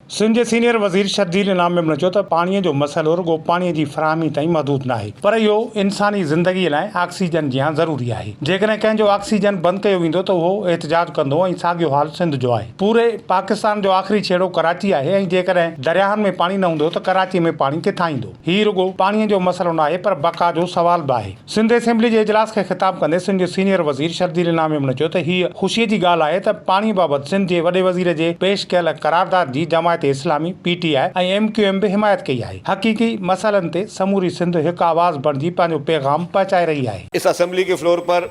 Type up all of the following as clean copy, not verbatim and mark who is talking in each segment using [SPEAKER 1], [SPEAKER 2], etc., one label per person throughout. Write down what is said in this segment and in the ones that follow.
[SPEAKER 1] सिंध जे senior वज़ीर शर्जील इनाम मेमन चयो त पाणीअ जो मसइलो रुॻो पाणीअ जी फ़राहमी ताईं महदूद न आहे, पर इहो इंसानी ज़िंदगीअ लाइ ऑक्सीजन जिहां ज़रूरी आहे। जेकॾहिं कंहिंजो ऑक्सीजन बंदि कयो वेंदो त उहो एहतिजाज कंदो ऐं साॻियो हाल सिंध जो आहे। पूरे पाकिस्तान जो आख़िरी छेड़ो कराची आहे ऐं जेकॾहिं दरियाहनि में पाणी न हूंदो त कराची में पाणी किथां ईंदो। हीउ रुॻो पाणीअ जो मसइलो न आहे, पर बका जो सवाल बि आहे। सिंध असेंबली जे इजलास खे ख़िताब कंदे सिंध जो सीनियर वज़ीर शर्जील इनाम मेमन चयो त हीअ ख़ुशीअ जी ॻाल्हि आहे त पाणी बाबति सिंध जे वॾे वज़ीर जे पेश कयल करारदाद जी जमायत इस्लामी PTI ऐं MQM भी हिमायत कई है। हकीकी मसइलनि ते समूरी सिंध एक आवाज बणिजी पंहिंजो पैगाम पहुंचाए रही है।
[SPEAKER 2] इस असेंबली के फ्लोर पर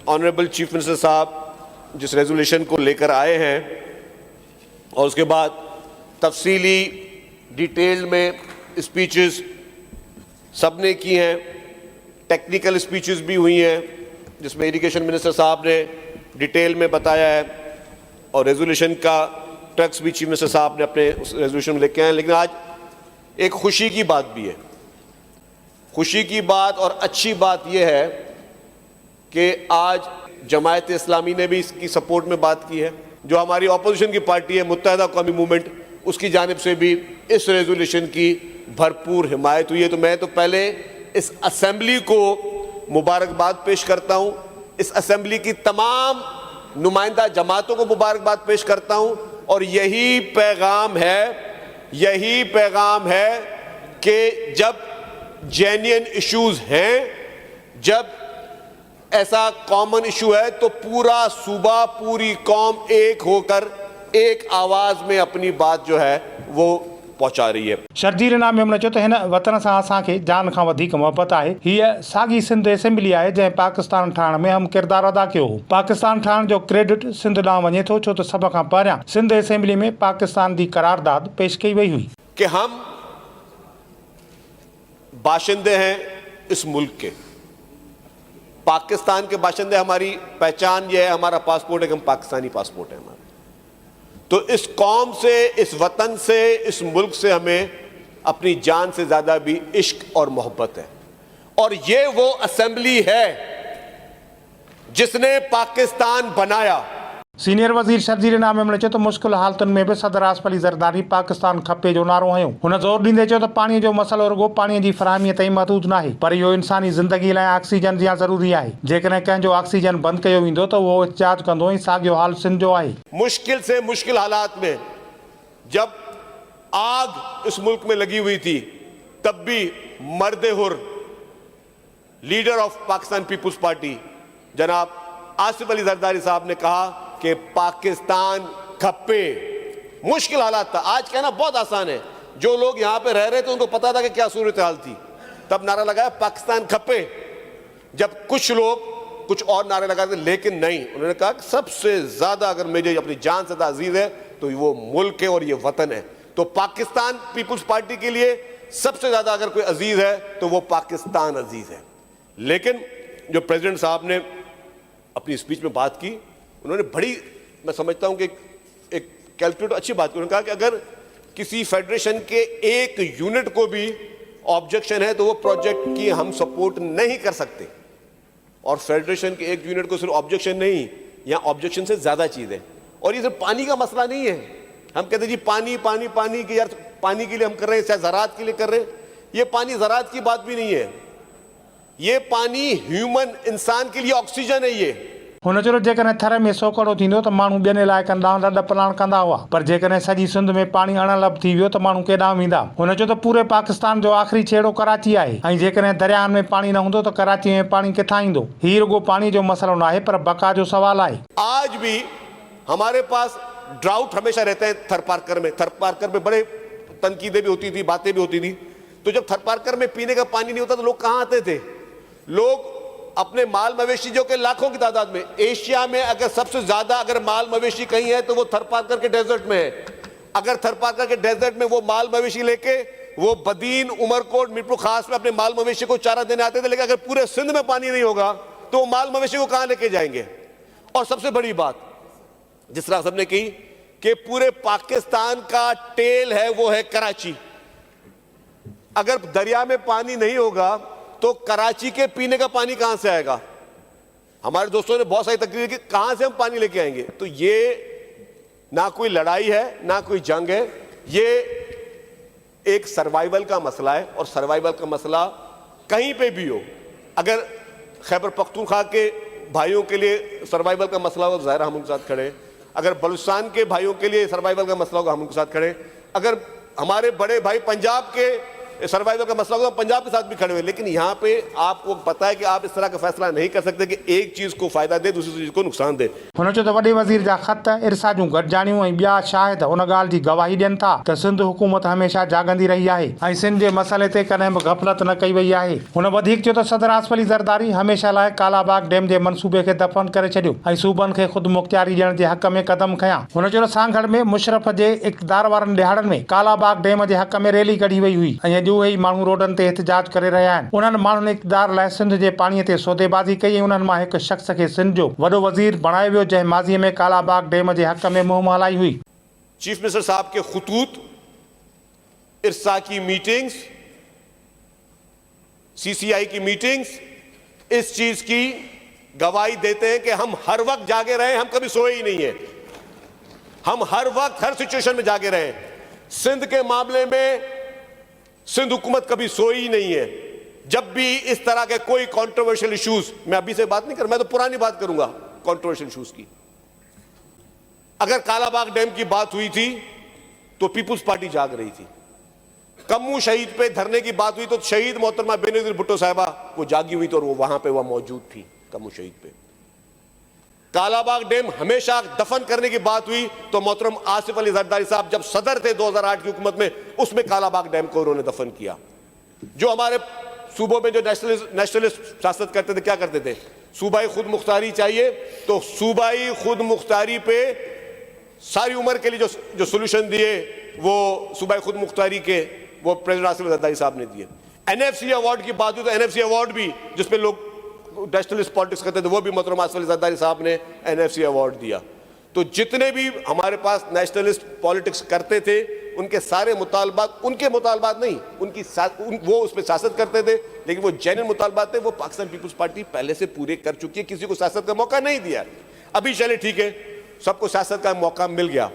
[SPEAKER 2] ऑनरेबल चीफ मिनिस्टर साहब जिस रेजोल्यूशन को लेकर आए हैं और उसके बाद तफसीली डिटेल में स्पीचेस सबने की हैं, टेक्निकल स्पीचेस भी हुई हैं जिसमें इरिगेशन मिनिस्टर साहब ने डिटेल में बताया है और रेजोल्यूशन का ट्रक्स भी चीफ मिनिस्टर साहब ने अपने उस रेजोल्यूशन में लेके आए। लेकिन आज एक खुशी की बात भी है। खुशी की बात और अच्छी बात यह है कि आज जमायत इस्लामी ने भी इसकी सपोर्ट में बात की है। जो हमारी ऑपोजिशन की पार्टी है मुत्तहिदा कौमी मूवमेंट, उसकी जानिब से भी इस रेजोल्यूशन की भरपूर हिमायत हुई है। तो मैं तो पहले इस असेंबली को मुबारकबाद पेश करता हूँ, इस असेंबली की तमाम नुमाइंदा जमातों को मुबारकबाद पेश करता हूँ और यही पैगाम है कि जब जेन्युइन इश्यूज हैं, जब ऐसा कॉमन इशू है तो पूरा सूबा, पूरी कौम एक होकर एक आवाज में अपनी बात जो है वो पहुंचा रही है।
[SPEAKER 1] शर्जील इनाम मेमन चयो त हिन वतन सां असांखे जान खां वधीक मोहबत आहे। हीअ साॻी सिंध असेंबली आहे जंहिं पाकिस्तान ठाहिण में अहम किरदारु अदा कयो हो। पाकिस्तान ठाहिण जो क्रेडिट सिंध ॾांहुं वञे थो, छो त सभ खां पहिरियां सिंध असेंबली में पाकिस्तान जी करारदाद पेश कई वई हुई
[SPEAKER 2] कि हम बाशिंदे हैं इस मुल्क के, पाकिस्तान के बाशिंदे। हमारी पहचान ये है, हमारा पासपोर्ट है कि हम पाकिस्तानी पासपोर्ट है हमारा। तो इस कौम से, इस वतन से, इस मुल्क से हमें अपनी जान से ज्यादा भी इश्क और मोहब्बत है। और ये वो असेंबली है जिसने पाकिस्तान बनाया।
[SPEAKER 1] सीनियर वज़ीर शर्जील इनाम मेमन चयो त मुश्किल हालतुनि में बि सदर आसिफ अली ज़रदारी पाकिस्तान खपे जो नारो हंयो। हुन ज़ोर ॾींदे चयो त पाणीअ जो मसइलो रुॻो पाणीअ जी फ़राहमीअ ताईं महदूद न आहे, पर इहो इंसानी ज़िंदगीअ लाइ ऑक्सीजन जिहां ज़रूरी आहे। जेकॾहिं कंहिंजो ऑक्सीजन बंदि कयो वेंदो त उहो एहतिजाज कंदो ऐं साॻियो हाल सिंध जो आहे।
[SPEAKER 2] मुश्किल से मुश्किल हालात में जब आग इस मुल्क में लगी हुई थी तब भी मर्द हुर लीडर ऑफ पाकिस्तान पीपुल्स पार्टी जनाब आसिफ अली जरदारी साहब ने कहा कि पाकिस्तान खप्पे। मुश्किल हालात था। आज कहना बहुत आसान है, जो लोग यहां पे रह रहे थे उनको पता था कि क्या सूरत हाल थी, तब नारा लगाया पाकिस्तान खप्पे। जब कुछ लोग कुछ और नारे लगाते, लेकिन नहीं, उन्होंने कहा कि सबसे ज्यादा अगर मुझे अपनी जान से अजीज है तो वो मुल्क है और ये वतन है। तो पाकिस्तान पीपुल्स पार्टी के लिए सबसे ज्यादा अगर कोई अजीज है तो वो पाकिस्तान अजीज है। लेकिन जो प्रेसिडेंट साहब ने अपनी स्पीच में बात की, उन्होंने बड़ी, मैं समझता हूं कि एक कैलकुलेट अच्छी बात की। उन्होंने कहा कि अगर किसी फेडरेशन के एक यूनिट को भी ऑब्जेक्शन है तो वो प्रोजेक्ट की हम सपोर्ट नहीं कर सकते। और फेडरेशन के एक यूनिट को सिर्फ ऑब्जेक्शन नहीं, यहां ऑब्जेक्शन से ज्यादा चीज है। और ये सिर्फ पानी का मसला नहीं है। हम कहते हैं जी पानी पानी पानी की, यार पानी के लिए हम कर रहे हैं, चाहे ज़राअत के लिए कर रहे हैं। ये पानी ज़राअत की बात भी नहीं है, ये पानी ह्यूमन इंसान के लिए ऑक्सीजन है। ये
[SPEAKER 1] हुन चयो जेकॾहिं थर में सोकड़ो थींदो त माण्हू ॿियनि इलाइक़नि ॾांहुं ॾॾ पलाण कंदा हुआ, पर जेकॾहिं सॼी सिंध में पाणी अणलभ थी वियो त माण्हू केॾांहुं वेंदा। हुन चयो त पूरे पाकिस्तान जो आख़िरी छेड़ो कराची आहे ऐं जेकॾहिं दरियाहनि में पाणी न हूंदो त कराची में पाणी किथां ईंदो। हीउ रुॻो पाणी जो मसइलो न आहे, पर बका जो सवाल आहे।
[SPEAKER 2] आज भी हमारे पास ड्राउट हमेशा रहते हैं थरपारकर में। थरपारकर में बड़े तनकीदें भी होती थी, बातें भी होती थी। तो जब थरपारकर में पीने का पानी नहीं होता तो लोग कहां आते थे? लोग अपने माल मवेशी, जो कि लाखों की तादाद में, एशिया में अगर सबसे ज्यादा अगर माल मवेशी कहीं है तो वो थरपारकर के डेजर्ट में है। अगर थरपारकर के डेजर्ट में वो माल मवेशी लेके वो बदीन, उमरकोट, मीरपुर खास में अपने माल मवेशी को चारा देने आते थे। लेकिन अगर पूरे सिंध में पानी नहीं होगा तो वो माल मवेशी को कहां लेके जाएंगे? और सबसे बड़ी बात जिस तरह सबने की कि पूरे पाकिस्तान का टेल है वो है कराची। अगर दरिया में पानी नहीं होगा तो कराची के पीने का पानी कहां से आएगा? हमारे दोस्तों ने बहुत सारी तकरीर की, कहां से हम पानी लेके आएंगे? तो ये ना कोई लड़ाई है, ना कोई जंग है, ये एक सर्वाइवल का मसला है, और सर्वाइवल का मसला कहीं पे भी हो, अगर खैबर पख्तूनख्वा के भाइयों के लिए सर्वाइवल का मसला होगा तो ज़ाहिर हम उनके साथ खड़े हैं, अगर बलूचिस्तान के भाइयों के लिए सर्वाइवल का मसला होगा हम उनके साथ खड़े हैं, अगर हमारे बड़े भाई पंजाब के सर्वाइवल का मसला होगा तो पंजाब के साथ भी खड़े हुए। लेकिन यहाँ पे आपको पता है कि आप इस तरह का फैसला नहीं कर सकते कि एक चीज़ को फ़ायदा दे दूसरी चीज़ को नुकसान दे।
[SPEAKER 1] हुन चयो त वॾे वज़ीर जा ख़त, इरसाजूं गॾिजाणियूं ऐं ॿिया शाहिद उन ॻाल्हि जी गवाही ॾियनि था त सिंध हुकूमत हमेशह जाॻंदी रही आहे ऐं सिंध जे मसइले ते कॾहिं बि गफ़लत न कई वई आहे। हुन वधीक चयो त सदर आसिफ अली ज़रदारी हमेशह लाइ कालाबाग डैम जे मनसूबे खे दफ़न करे छॾियो ऐं सूबनि खे ख़ुदि मुख़्तियारी ॾियण जे हक़ में क़दम खयां। हुन चयो त सांगड़ में मुशरफ जे इक़्तिदार वारनि ॾिहाड़नि में कालाबाग डैम जे हक़ में रैली कढी वई हुई ऐं अॼु उहे ई माण्हू रोडनि ते एहतिजाज करे रहिया आहिनि। उन्हनि माण्हुनि इक़्तिदार लाइ सिंध जे पाणीअ ते सौदेबाज़ी कई ऐं उन्हनि मां हिकु शख़्स खे सिंध जो वॾो वज़ीर बणायो वियो जंहिं माज़ीअ में कालाबाग डैम जे हक़ में मुहिम हलाई हुई।
[SPEAKER 2] चीफ मिनिस्टर साहब के खुतूत, इरसा की मीटिंग्स, सीसीआई की मीटिंग्स इस चीज की गवाही देते हैं कि हम हर वक्त जागे रहे, हम कभी सोए ही नहीं है, हम हर वक्त हर सिचुएशन में जागे रहे। सिंध के मामले में सिंध हुकूमत कभी सोई ही नहीं है। जब भी इस तरह के कोई कंट्रोवर्शियल इश्यूज, मैं अभी से बात नहीं कर, मैं तो पुरानी बात करूंगा कंट्रोवर्शियल इश्यूज की, अगर कालाबाग डैम की बात हुई थी तो पीपुल्स पार्टी जाग रही थी। कम्मू शहीद पे धरने की बात हुई तो शहीद मोहतरमा बेनजीर भुट्टो साहिबा वो जागी हुई थी और वो वहां पे वह मौजूद थी कम्मू शहीद पे। कालाबाग डैम हमेशा दफन करने की बात हुई तो मोहतरम आसिफ अली जरदारी साहब जब सदर थे 2008 की हुकूमत में, उसमें कालाबाग डैम को उन्होंने दफन किया। जो हमारे सूबों में जो नेशनलिस्ट शासक करते थे, क्या करते थे, सूबाई खुद मुख्तारी चाहिए तो सूबाई खुद मुख्तारी पे सारी उम्र के लिए जो सोल्यूशन दिए वो सूबाई खुद मुख्तारी के वो प्रेसिडेंट आसिफ अली जरदारी साहब ने दिए। एनएफसी अवार्ड की बात हुई तो एनएफसी अवार्ड भी जिसपे लोग नेशनलिस्ट पॉलिटिक्स करते थे वो भी मोहतरम आसिफ अली जरदारी साहब ने एनएफसी अवार्ड दिया। तो जितने भी हमारे पास नेशनलिस्ट पॉलिटिक्स करते थे उनके सारे मुतालबात, उनके मुतालबात नहीं, वो उस पर शासक करते थे, लेकिन वो जेन्युइन मुतालबात थे वो पाकिस्तान पीपुल्स पार्टी पहले से पूरे कर चुकी है, किसी को शासक का मौका नहीं दिया। अभी चले ठीक है, सबको शासक का मौका मिल गया,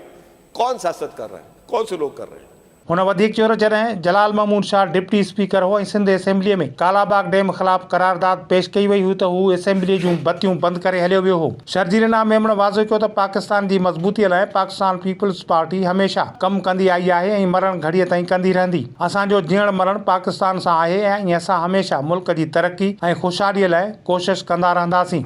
[SPEAKER 2] कौन शासक कर रहा है, कौन से लोग कर रहे हैं।
[SPEAKER 1] हुन वधीक चयो जॾहिं जलाल महमूद शाह डिप्टी स्पीकर हो ऐं सिंध असेंबलीअ में कालाबाग डैम ख़िलाफ़ करारदाद पेश कई वई हुई त हू असेंबली जूं बतियूं बंदि करे हलियो वियो हो। शर्जील इनाम मेमण वाज़ो कयो त पाकिस्तान जी मज़बूतीअ लाइ पाकिस्तान पीपुल्स पार्टी हमेशह कमु कंदी आई आहे ऐं मरण घड़ीअ ताईं कंदी रहंदी। असांजो जीअण मरण पाकिस्तान सां आहे ऐं असां हमेशह मुल्क जी तरक़ी ऐं ख़ुशहालीअ लाइ कोशिशि कंदा रहंदासीं।